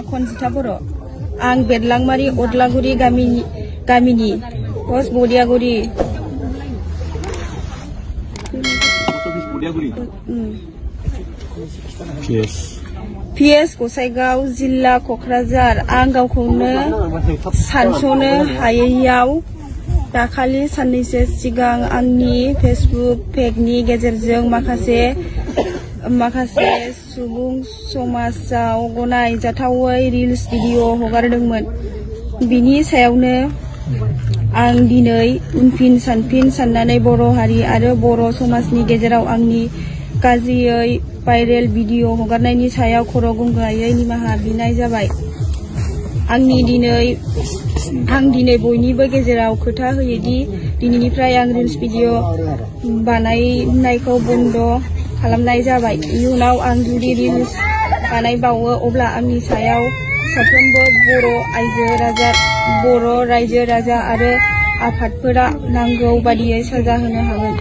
खनजिथा बर' आं बेरलांमारि अदलागुरि गामिनि post बदियागुरि PS Gossaigaon जिल्ला क'क्राझार आं गावखौनो सानस'नो हायैयाव दाखालि साननैसो सिगां आंनि फेसबुक पेजनि गेजेरजों माखासे सुबुं समाजाव गनायजाथावै रिल्स भिडिअ हगारदोंमोन। बिनि सायावनो आं दिनै उनफिन सानफिन साननानै बर' हारि आरो बर' समाजनि गेजेराव आंनि गाज्रियै भाइरेल भिडिअ हगारनायनि सायाव खर' गंगायै निमाहा बिनाय जाबाय। आं दिनै बयनिबो गेजेराव खोथा होयोदि दिनैनिफ्राय आं रिल्स भिडिअ बानायनायखौ बन्द खालामनाय जाबाय। इयुनाव आं जुदि रिल्स बानायबावो अब्ला आंनि सायाव साफ्रोमबो बर' रायजो राजा आरो आफादफोरा नांगौ बादियै साजा होनो हागोन।